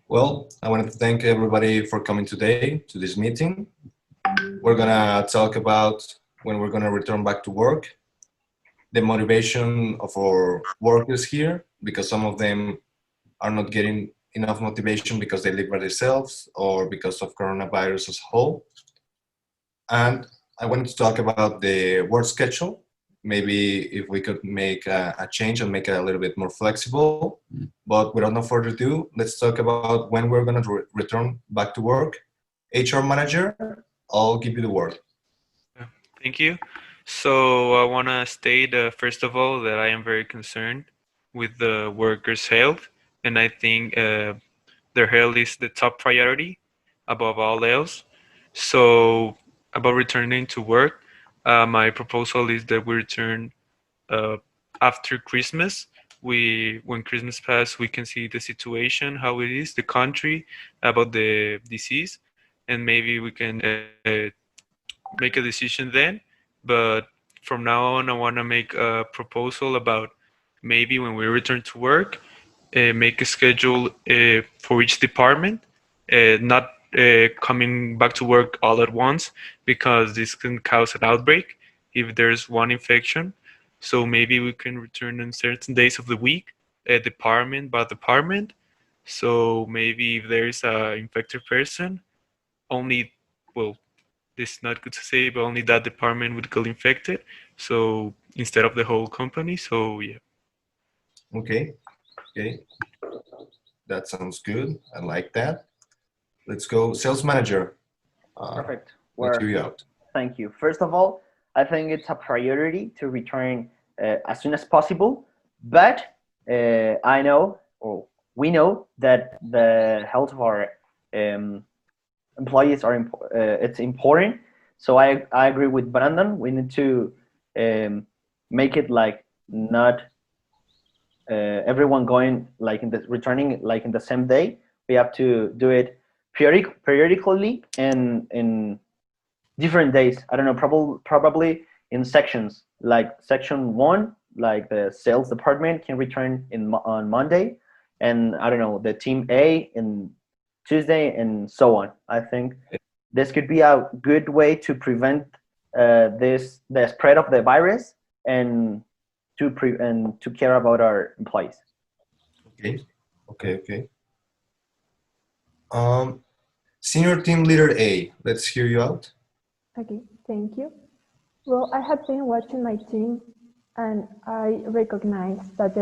Well, I wanted to thank everybody for coming today to this meeting. We're gonna talk about when we're gonna return back to work, the motivation of our workers here, because some of them are not getting enough motivation because they live by themselves or because of coronavirus as a whole. And I wanted to talk about the work schedule. Maybe if we could make a change and make it a little bit more flexible. But without no further ado, let's talk about when we're going to return back to work. HR manager, I'll give you the word. Yeah, thank you. So I want to state, first of all, that I am very concerned with the workers' health, and I think their health is the top priority above all else. So about returning to work, my proposal is that we return uh, after Christmas. When Christmas passes, we can see the situation, how it is, the country, about the disease, and maybe we can make a decision then. But from now on, I want to make a proposal about maybe when we return to work, make a schedule for each department, not coming back to work all at once because this can cause an outbreak if there's one infection. So maybe we can return on certain days of the week, department by department. So maybe if there is a infected person, only, well, this is not good to say, but only that department would get infected. So instead of the whole company. So yeah. Okay, okay, that sounds good. I like that. Let's go. Sales manager, uh, Perfect. let's Well, hear you out. thank you. First of all, I think it's a priority to return as soon as possible. But I know, or we know, that the health of our um, employees it's important. So I agree with Brandon. We need to make it like not everyone going like in the returning like in the same day. We have to do it periodically and in different days. I don't know, probably in sections. Like section one, like the sales department can return on Monday, and I don't know, the team A in Tuesday, and so on. I think this could be a good way to prevent the spread of the virus and to care about our employees. Okay, okay, okay. Um, Senior team leader A, let's hear you out. Okay, thank you. Well, I have been watching my team and I recognize that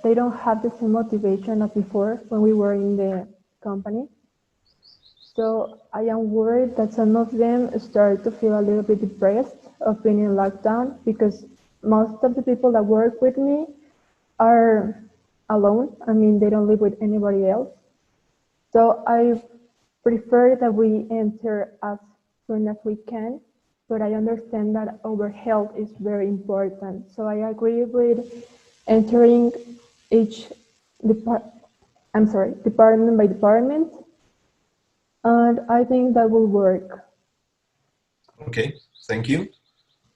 they don't have the same motivation as before when we were in the company. So I am worried that some of them start to feel a little bit depressed of being in lockdown because most of the people that work with me are alone. I mean, they don't live with anybody else. So I prefer that we enter as soon as we can, but I understand that our health is very important. So I agree with entering each department by department, and I think that will work. Okay, thank you.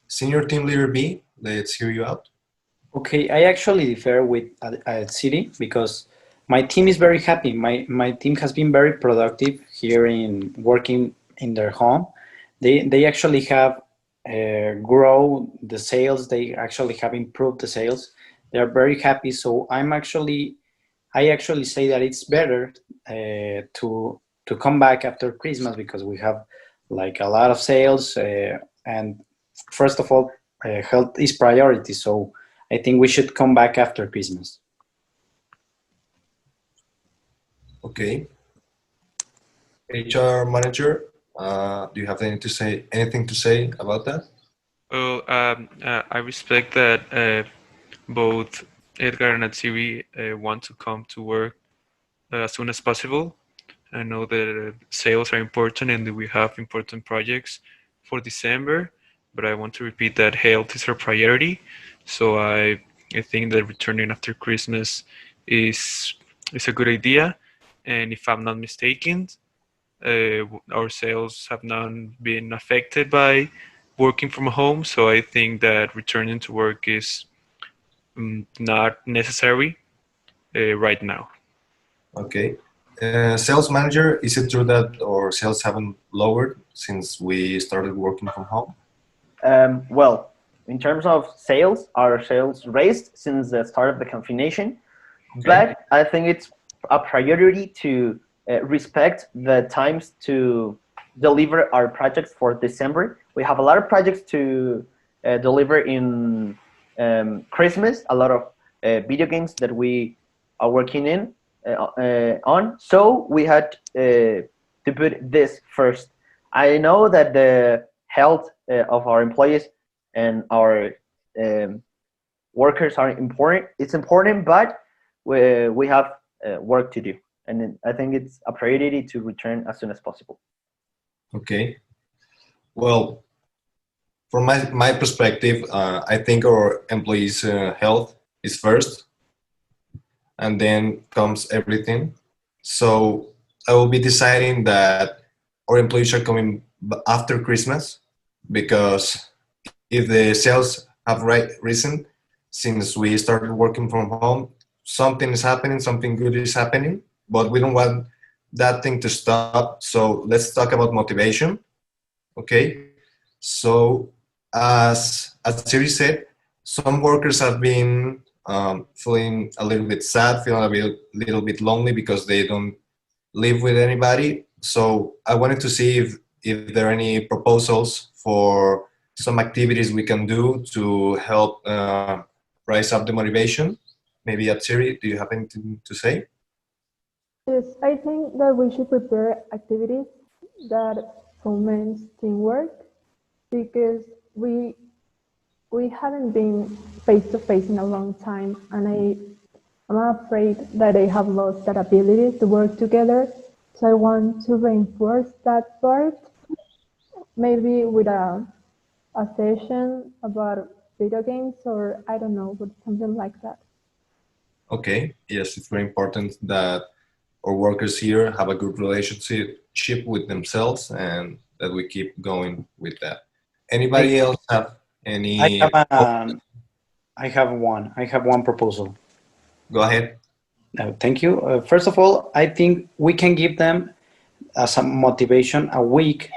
Senior team leader B, let's hear you out. Okay, I actually differ with City because my team is very happy. My team has been very productive here in working in their home. They actually have grow the sales. They actually have improved the sales. They are very happy. So I actually say that it's better to come back after Christmas because we have like a lot of sales and first of all, health is priority. So I think we should come back after Christmas. Okay. HR manager, do you have anything to say about that? Well, I respect that both Edgar and Atsiri want to come to work as soon as possible. I know that sales are important and that we have important projects for December, but I want to repeat that health is our priority. So I think that returning after Christmas is is a good idea. And if I'm not mistaken, our sales have not been affected by working from home. So I think that returning to work is not necessary right now. Okay. Sales manager, is it true that our sales haven't lowered since we started working from home? Well, in terms of sales, our sales raised since the start of the confination, but I think it's a priority to respect the times to deliver our projects for December. We have a lot of projects to deliver in Christmas, a lot of video games that we are working on. So we had to put this first. I know that the health of our employees and our workers are important. It's important, but we have work to do, and I think it's a priority to return as soon as possible. Okay. Well, from my perspective, I think our employees' health is first, and then comes everything. So I will be deciding that our employees are coming after Christmas, because if the sales have risen since we started working from home, something is happening, something good is happening, but we don't want that thing to stop. So let's talk about motivation. Okay. So as Siri said, some workers have been feeling a little bit sad, feeling a little bit lonely because they don't live with anybody. So I wanted to see if there are any proposals for some activities we can do to help rise up the motivation. Maybe Siri, do you have anything to say? Yes, I think that we should prepare activities that foments teamwork, because we haven't been face to face in a long time, and I'm afraid that they have lost that ability to work together. So I want to reinforce that part, maybe with a session about video games, or I don't know, but something like that. Okay, yes, it's very important that our workers here have a good relationship with themselves and that we keep going with that. Anybody else have any? I have one proposal. Go ahead. Thank you. First of all, I think we can give them some motivation, a week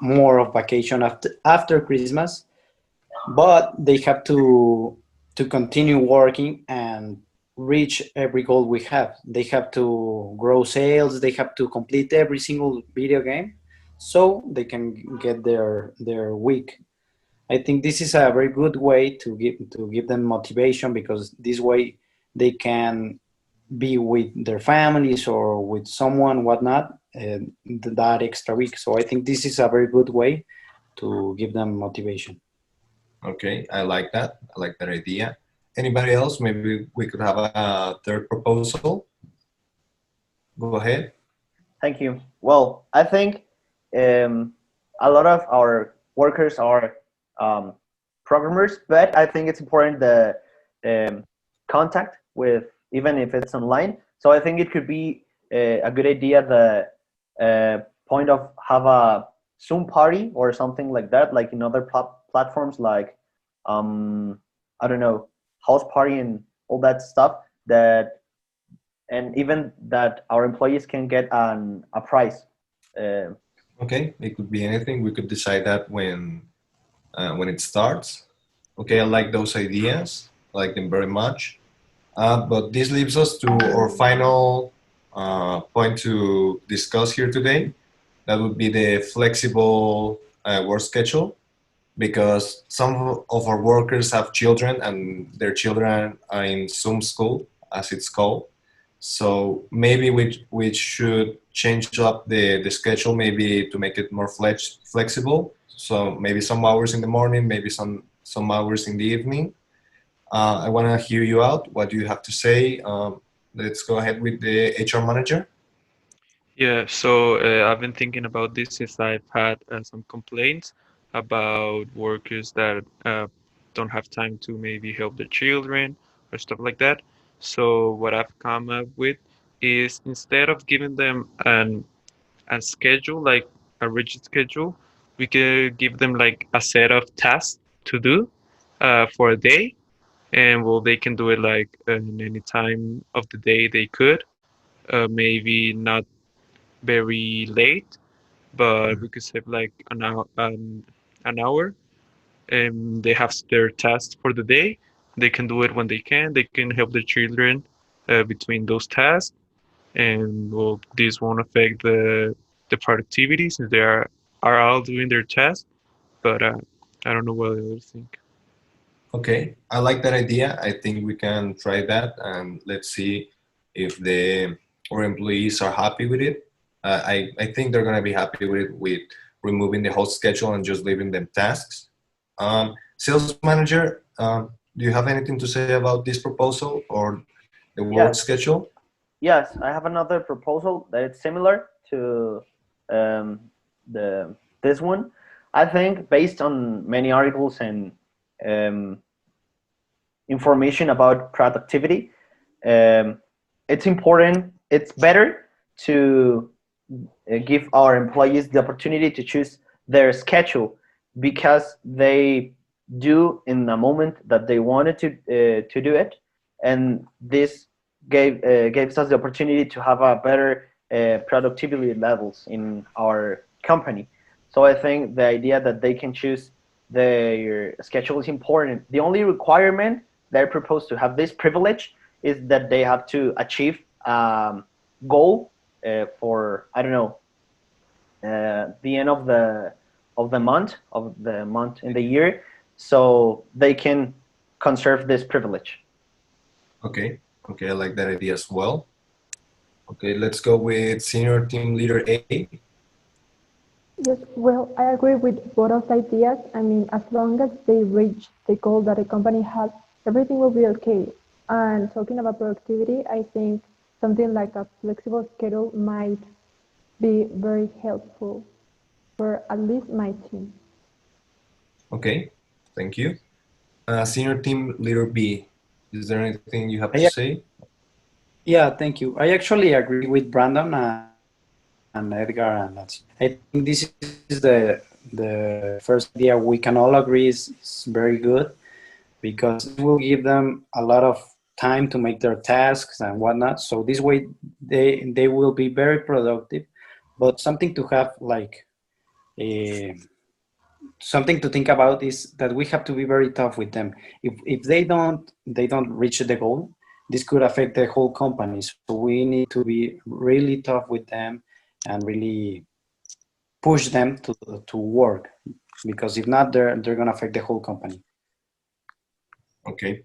more of vacation after Christmas, but they have to continue working and reach every goal we have. They have to grow sales. They have to complete every single video game, so they can get their week. I think this is a very good way to give them motivation, because this way they can be with their families or with someone, whatnot, that extra week. So I think this is a very good way to give them motivation. Okay, I like that. I like that idea. Anybody else? Maybe we could have a third proposal. Go ahead. Thank you. Well, I think a lot of our workers are programmers, but I think it's important the contact with, even if it's online. So I think it could be a good idea the point of have a Zoom party or something like that, like in other platforms like I don't know, house party and all that stuff, that and even that our employees can get a prize. Okay, it could be anything. We could decide that when it starts. Okay, I like those ideas. I like them very much. But this leaves us to our final point to discuss here today. That would be the flexible work schedule, because some of our workers have children and their children are in Zoom school, as it's called. So maybe we should change up the schedule, maybe to make it more flexible. So maybe some hours in the morning, maybe some hours in the evening. I want to hear you out. What do you have to say? Let's go ahead with the HR manager. Yeah, so I've been thinking about this since I've had some complaints about workers that don't have time to maybe help their children or stuff like that. So what I've come up with is, instead of giving them a schedule, like a rigid schedule, we could give them like a set of tasks to do for a day, and well, they can do it like in any time of the day they could. maybe not very late, but we could save like an hour. And they have their tasks for the day. They can do it when they can. They can help the children between those tasks, and well, this won't affect the productivity since they are all doing their tasks. But I don't know what the others think. Okay, I like that idea. I think we can try that, and let's see if our employees are happy with it. I think they're gonna be happy with it, with removing the whole schedule and just leaving them tasks. Sales manager, do you have anything to say about this proposal or the work schedule? Yes, I have another proposal that is similar to this one. I think based on many articles and information about productivity, it's important. It's better to give our employees the opportunity to choose their schedule because they do in the moment that they wanted to do it, and this gives us the opportunity to have a better productivity levels in our company. So I think the idea that they can choose their schedule is important. The only requirement they're proposed to have this privilege is that they have to achieve goal for, I don't know, the end of the month in the year, so they can conserve this privilege. Okay, I like that idea as well. Okay, let's go with senior team leader A. Yes, well, I agree with both of the ideas. I mean, as long as they reach the goal that a company has, everything will be okay. And talking about productivity, I think something like a flexible schedule might be very helpful for at least my team. Okay, thank you. Senior team leader B, is there anything you have to say? Yeah, thank you. I actually agree with Brandon and Edgar, and I think this is the first idea we can all agree is very good, because it will give them a lot of time to make their tasks and whatnot. So this way they will be very productive. But something to have like something to think about is that we have to be very tough with them. If they don't reach the goal, this could affect the whole company. So we need to be really tough with them and really push them to work, because if not, they're gonna affect the whole company. Okay.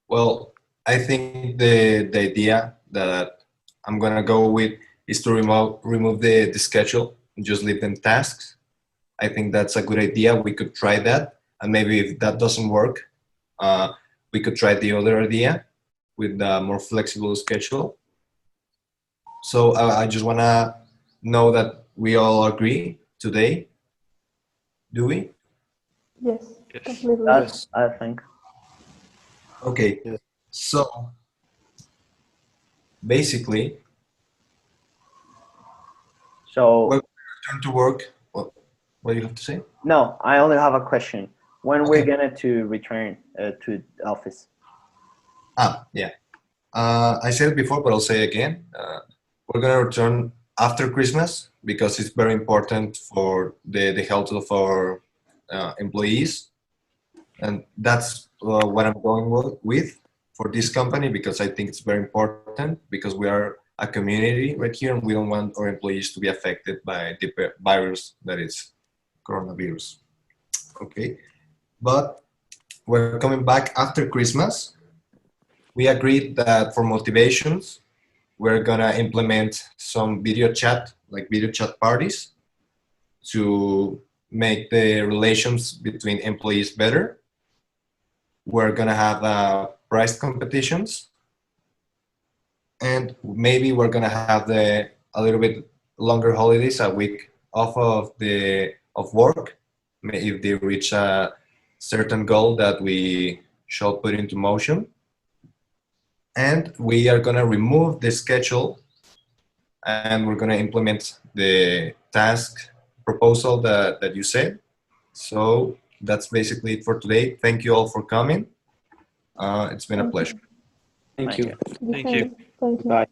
Well, I think the idea that I'm gonna go with is to remove the schedule and just leave them tasks. I think that's a good idea. We could try that, and maybe if that doesn't work, we could try the other idea with a more flexible schedule. So I just wanna know that we all agree today. Do we? Yes, Yes. completely. That's, I think. Okay. Yes. So basically, So when we return to work, what do you have to say? no, I only have a question. When we're Okay. gonna to return to the office? Yeah. I said it before, but I'll say it again. We're gonna return after Christmas because it's very important for the health of our employees, and that's what I'm going with for this company, because I think it's very important, because we are a community right here and we don't want our employees to be affected by the virus that is coronavirus. Okay, but we're coming back after Christmas. We agreed that for motivations, we're gonna implement some video chat, like video chat parties, to make the relations between employees better. We're gonna have prize competitions, and maybe we're gonna have a little bit longer holidays, a week off of work, if they reach a certain goal that we shall put into motion. And we are gonna remove the schedule, and we're gonna implement the task proposal that you said. So that's basically it for today. Thank you all for coming. It's been a pleasure. Thank you. Thank you. Thank you. Bye.